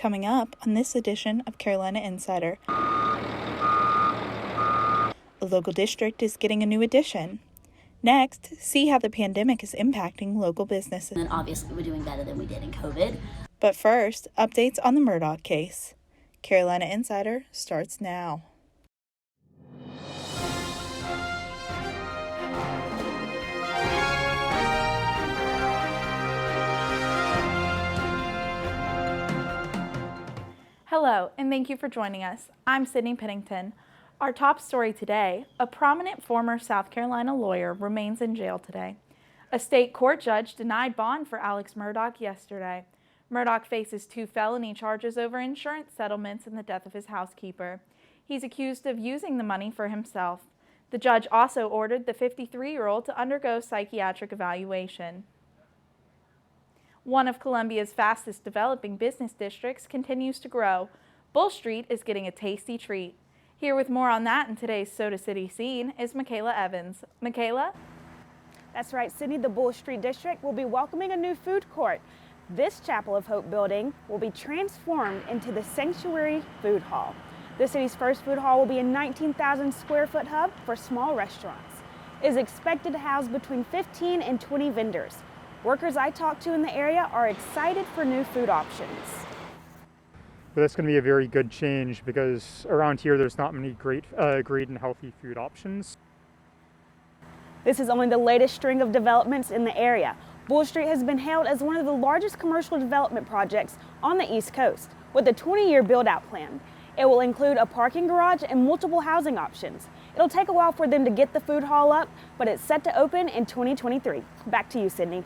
Coming up on this edition of Carolina Insider, a local district is getting a new addition. Next, see how the pandemic is impacting local businesses. And obviously we're doing better than we did in COVID. But first, updates on the Murdaugh case. Carolina Insider starts now. Hello, and thank you for joining us. I'm Sydney Pennington. Our top story today, a prominent former South Carolina lawyer remains in jail today. A state court judge denied bond for Alex Murdaugh yesterday. Murdaugh faces 2 felony charges over insurance settlements in the death of his housekeeper. He's accused of using the money for himself. The judge also ordered the 53-year-old to undergo psychiatric evaluation. One of Columbia's fastest developing business districts continues to grow. Bull Street is getting a tasty treat. Here with more on that in today's Soda City Scene is Makayla Evans. Makayla? That's right, Sydney. The Bull Street District will be welcoming a new food court. This Chapel of Hope building will be transformed into the Sanctuary Food Hall. The city's first food hall will be a 19,000 square foot hub for small restaurants. It is expected to house between 15 and 20 vendors. Workers I talked to in the area are excited for new food options. But that's going to be a very good change because around here there's not many great and healthy food options. This is only the latest string of developments in the area. Bull Street has been hailed as one of the largest commercial development projects on the East Coast with a 20-year build-out plan. It will include a parking garage and multiple housing options. It'll take a while for them to get the food hall up, but it's set to open in 2023. Back to you, Sydney.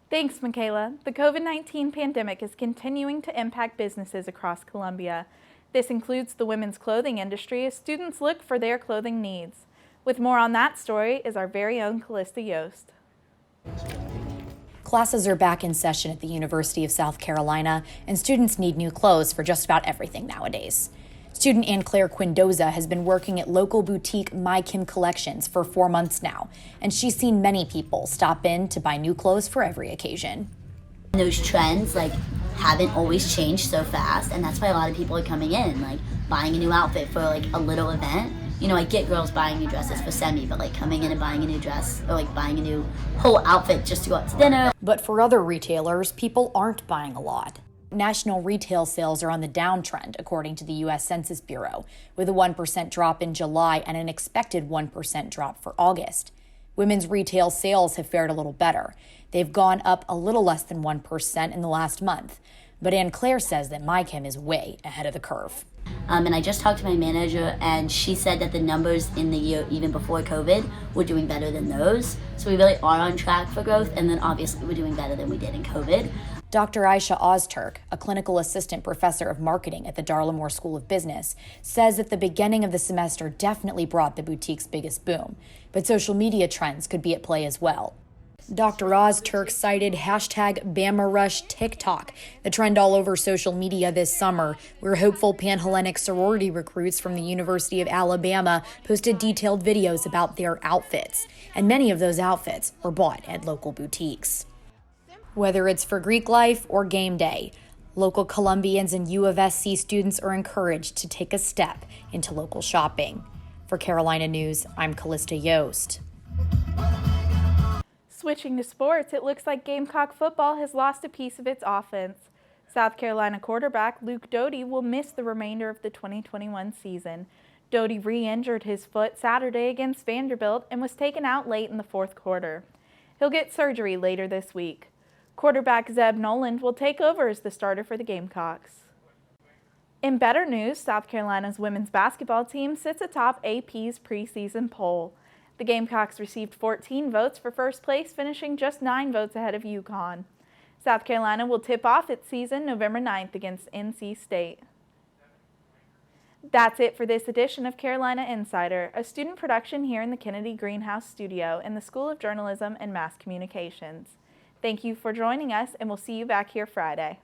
Thanks, Makayla. The COVID-19 pandemic is continuing to impact businesses across Columbia. This includes the women's clothing industry as students look for their clothing needs. With more on that story is our very own Callista Yost. Classes are back in session at the University of South Carolina, and students need new clothes for just about everything nowadays. Student Ann Claire Quindoza has been working at local boutique My Kim Collections for 4 months now, and she's seen many people stop in to buy new clothes for every occasion. Those trends haven't always changed so fast, and that's why a lot of people are coming in, buying a new outfit for a little event. You know, I get girls buying new dresses for semi, but coming in and buying a new dress or buying a new whole outfit just to go out to dinner. But for other retailers, people aren't buying a lot. National retail sales are on the downtrend, according to the U.S. Census Bureau, with a 1% drop in July and an expected 1% drop for August. Women's retail sales have fared a little better. They've gone up a little less than 1% in the last month. But Ann Claire says that My Kim is way ahead of the curve. And I just talked to my manager, and she said that the numbers in the year even before COVID were doing better than those. So we really are on track for growth, and then obviously we're doing better than we did in COVID. Dr. Aisha Ozturk, a clinical assistant professor of marketing at the Darla School of Business, says that the beginning of the semester definitely brought the boutique's biggest boom, but social media trends could be at play as well. Dr. Ozturk cited hashtag BamaRush TikTok, the trend all over social media this summer, where hopeful Pan-Hellenic sorority recruits from the University of Alabama posted detailed videos about their outfits, and many of those outfits were bought at local boutiques. Whether it's for Greek life or game day, local Columbians and U of SC students are encouraged to take a step into local shopping. For Carolina News, I'm Callista Yost. Switching to sports, it looks like Gamecock football has lost a piece of its offense. South Carolina quarterback Luke Doty will miss the remainder of the 2021 season. Doty re-injured his foot Saturday against Vanderbilt and was taken out late in the fourth quarter. He'll get surgery later this week. Quarterback Zeb Noland will take over as the starter for the Gamecocks. In better news, South Carolina's women's basketball team sits atop AP's preseason poll. The Gamecocks received 14 votes for first place, finishing just 9 votes ahead of UConn. South Carolina will tip off its season November 9th against NC State. That's it for this edition of Carolina Insider, a student production here in the Kennedy Greenhouse studio in the School of Journalism and Mass Communications. Thank you for joining us, and we'll see you back here Friday.